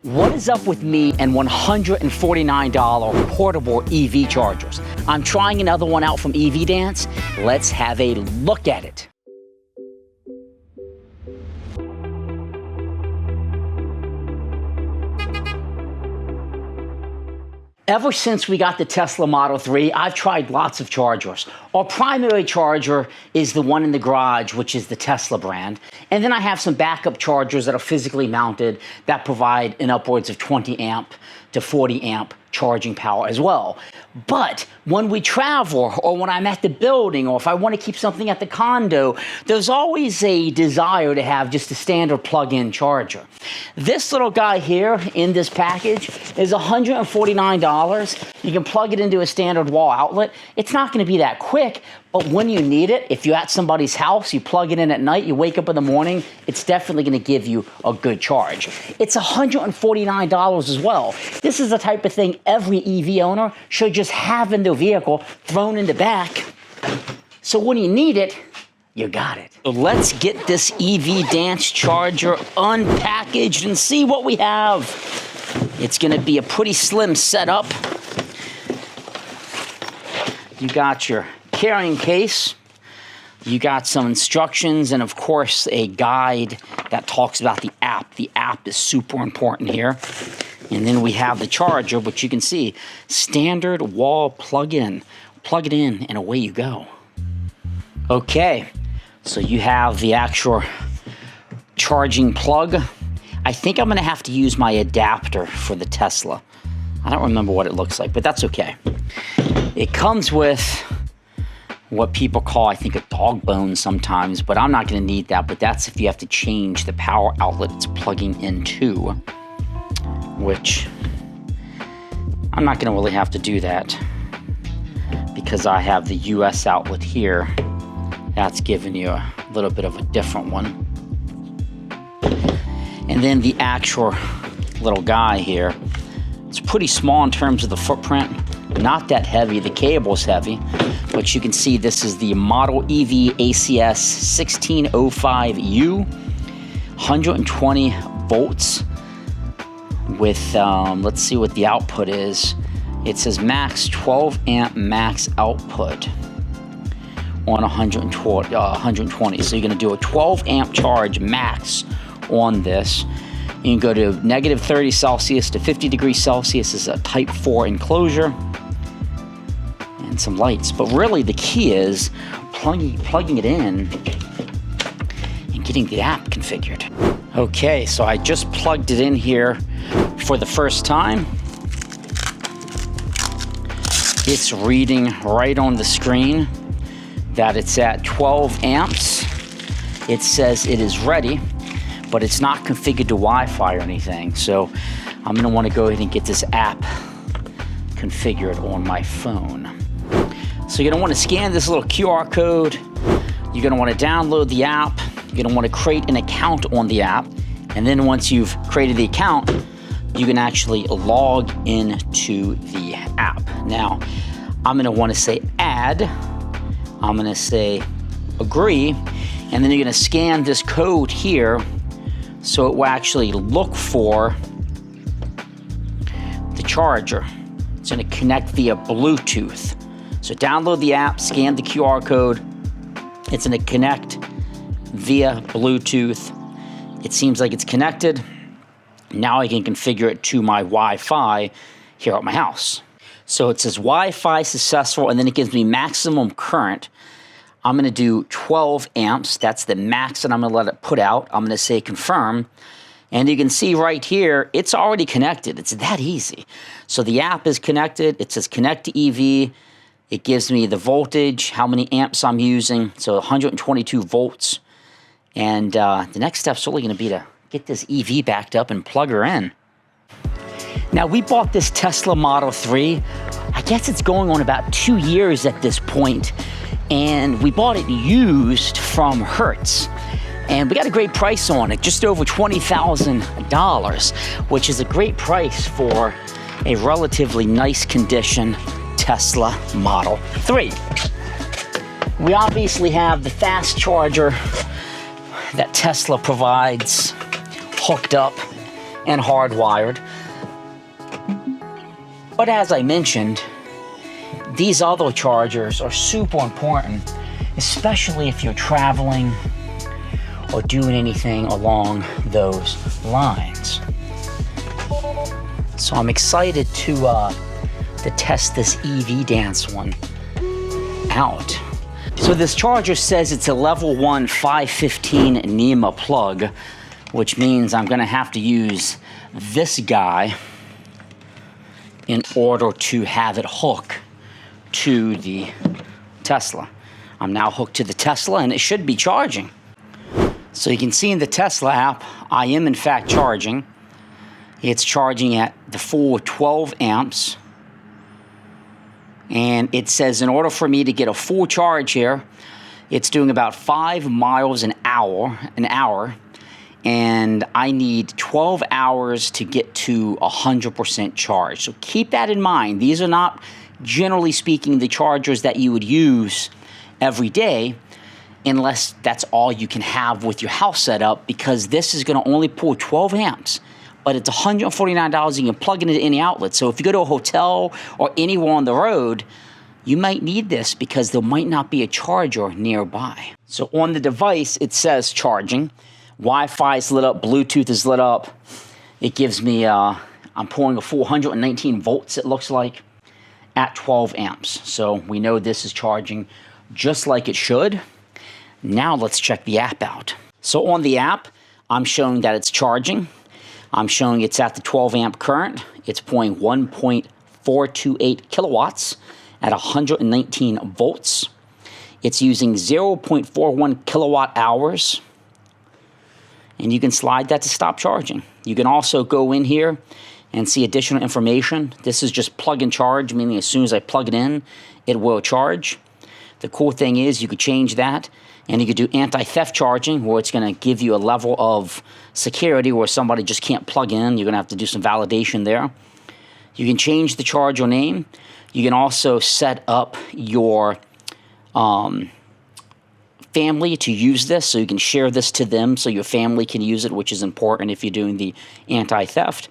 What is up with me and $149 portable EV chargers? I'm trying another one out from EVDANCE. Let's have a look at it. Ever since we got the Tesla Model 3, I've tried lots of chargers. Our primary charger is the one in the garage, which is the Tesla brand. And then I have some backup chargers that are physically mounted that provide an upwards of 20 amp to 40 amp charging power as well. But when we travel, or when I'm at the building, or if I want to keep something at the condo, there's always a desire to have just a standard plug-in charger. This little guy here in this package is $149. You can plug it into a standard wall outlet. It's not going to be that quick, but when you need it, if you're at somebody's house, you plug it in at night, you wake up in the morning, it's definitely going to give you a good charge. It's $149 as well. This is the type of thing every EV owner should just have in their vehicle, thrown in the back. So when you need it, you got it. So let's get this EVDANCE charger unpackaged and see what we have. It's going to be a pretty slim setup. You got your carrying case, you got some instructions, and of course a guide that talks about the app. The app is super important here. And then we have the charger, which you can see, standard wall plug-in. Plug it in and away you go. Okay, so you have the actual charging plug. I think I'm gonna have to use my adapter for the Tesla. I don't remember what it looks like, but that's okay. It comes with what people call, I think, a dog bone sometimes, but I'm not gonna need that, but that's if you have to change the power outlet it's plugging into, which I'm not gonna really have to do that because I have the US outlet here. That's giving you a little bit of a different one. And then the actual little guy here, it's pretty small in terms of the footprint, not that heavy. The cable's heavy, but you can see this is the Model EV ACS 1605U, 120 volts with, let's see what the output is. It says max 12 amp max output on 120. So you're gonna do a 12 amp charge max on this. You can go to negative 30 Celsius to 50 degrees Celsius. This is a type 4 enclosure. And some lights. But really the key is plugging it in and getting the app configured. Okay, so I just plugged it in here for the first time. It's reading right on the screen that it's at 12 amps. It says it is ready, but it's not configured to Wi-Fi or anything. So I'm gonna wanna go ahead and get this app configured on my phone. So you're gonna wanna scan this little QR code. You're gonna wanna download the app. You're gonna wanna create an account on the app. And then once you've created the account, you can actually log into the app. Now, I'm gonna wanna say add. I'm gonna say agree. And then you're gonna scan this code here so it will actually look for the charger. It's gonna connect via Bluetooth. So download the app, scan the QR code. It's gonna connect via Bluetooth. It seems like it's connected. Now I can configure it to my Wi-Fi here at my house. So it says Wi-Fi successful, and then it gives me maximum current. I'm gonna do 12 amps. That's the max that I'm gonna let it put out. I'm gonna say confirm. And you can see right here, it's already connected. It's that easy. So the app is connected. It says connect to EV. It gives me the voltage, how many amps I'm using. So 122 volts. And the next step's really gonna be to get this EV backed up and plug her in. Now we bought this Tesla Model 3. I guess it's going on about 2 years at this point. And we bought it used from Hertz. And we got a great price on it, just over $20,000, which is a great price for a relatively nice condition Tesla Model 3. We obviously have the fast charger that Tesla provides hooked up and hardwired. But as I mentioned, these other chargers are super important, especially if you're traveling or doing anything along those lines. So I'm excited to test this EVDANCE one out. So this charger says it's a level 1 515 NEMA plug, which means I'm gonna have to use this guy in order to have it hook to the Tesla. I'm now hooked to the Tesla and it should be charging. So you can see in the Tesla app, I am in fact charging. It's charging at the full 12 amps. And it says in order for me to get a full charge here, it's doing about 5 miles an hour, and I need 12 hours to get to 100% charge. So keep that in mind. These are not, generally speaking, the chargers that you would use every day, unless that's all you can have with your house setup, because this is going to only pull 12 amps. But it's $149 and you can plug it into any outlet. So if you go to a hotel or anywhere on the road, you might need this because there might not be a charger nearby. So on the device, it says charging. Wi-Fi is lit up, Bluetooth is lit up. It gives me, I'm pulling a 419 volts, it looks like, at 12 amps. So we know this is charging just like it should. Now let's check the app out. So on the app, I'm showing that it's charging. I'm showing it's at the 12 amp current. It's pulling 1.428 kilowatts at 119 volts. It's using 0.41 kilowatt hours. And you can slide that to stop charging. You can also go in here and see additional information. This is just plug and charge, meaning as soon as I plug it in, it will charge. The cool thing is you could change that, and you could do anti-theft charging, where it's going to give you a level of security where somebody just can't plug in. You're going to have to do some validation there. You can change the charger name. You can also set up your family to use this, so you can share this to them so your family can use it, which is important if you're doing the anti-theft.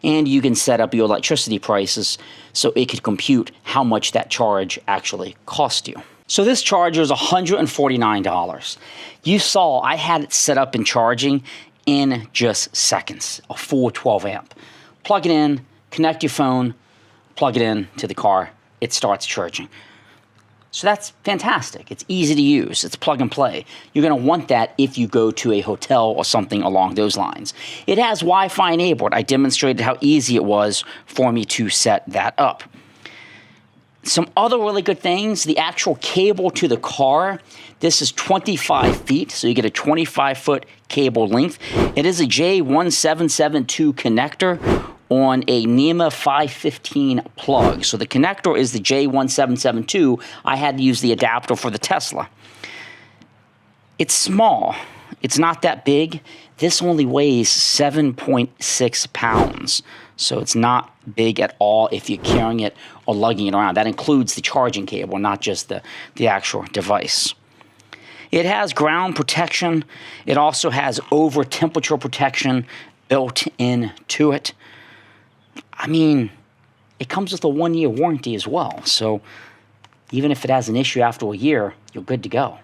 And you can set up your electricity prices so it could compute how much that charge actually cost you. So this charger is $149. You saw I had it set up and charging in just seconds, a full 12 amp. Plug it in, connect your phone, plug it in to the car, it starts charging. So that's fantastic. It's easy to use. It's plug and play. You're going to want that if you go to a hotel or something along those lines. It has Wi-Fi enabled. I demonstrated how easy it was for me to set that up. Some other really good things, the actual cable to the car, this is 25 feet, so you get a 25-foot cable length. It is a J1772 connector on a NEMA 515 plug. So the connector is the J1772. I had to use the adapter for the Tesla. It's small. It's not that big. This only weighs 7.6 pounds. So it's not big at all if you're carrying it or lugging it around. That includes the charging cable, not just the actual device. It has ground protection. It also has over temperature protection built into it. I mean, it comes with a 1-year warranty as well. So even if it has an issue after a year, you're good to go.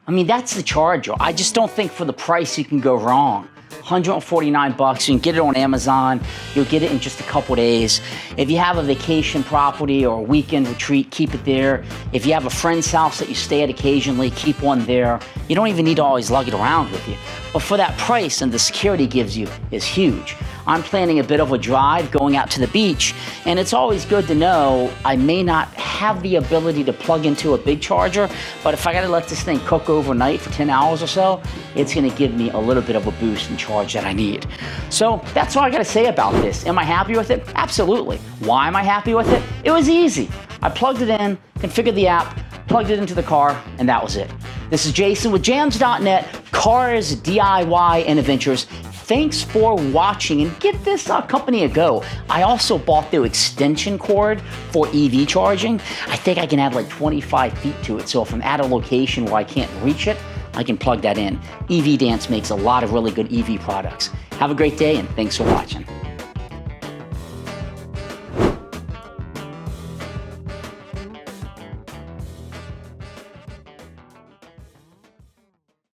I mean, that's the charger. I just don't think for the price you can go wrong. $149, you can get it on Amazon. You'll get it in just a couple days. If you have a vacation property or a weekend retreat, keep it there. If you have a friend's house that you stay at occasionally, keep one there. You don't even need to always lug it around with you. But for that price and the security it gives you is huge. I'm planning a bit of a drive going out to the beach, and it's always good to know I may not have the ability to plug into a big charger, but if I gotta let this thing cook overnight for 10 hours or so, it's gonna give me a little bit of a boost in charge that I need. So that's all I gotta say about this. Am I happy with it? Absolutely. Why am I happy with it? It was easy. I plugged it in, configured the app, plugged it into the car, and that was it. This is Jason with jamzDOTnet, cars, DIY, and adventures. Thanks for watching, and give this company a go. I also bought the extension cord for EV charging. I think I can add like 25 feet to it, so if I'm at a location where I can't reach it, I can plug that in. EVDANCE makes a lot of really good EV products. Have a great day, and thanks for watching.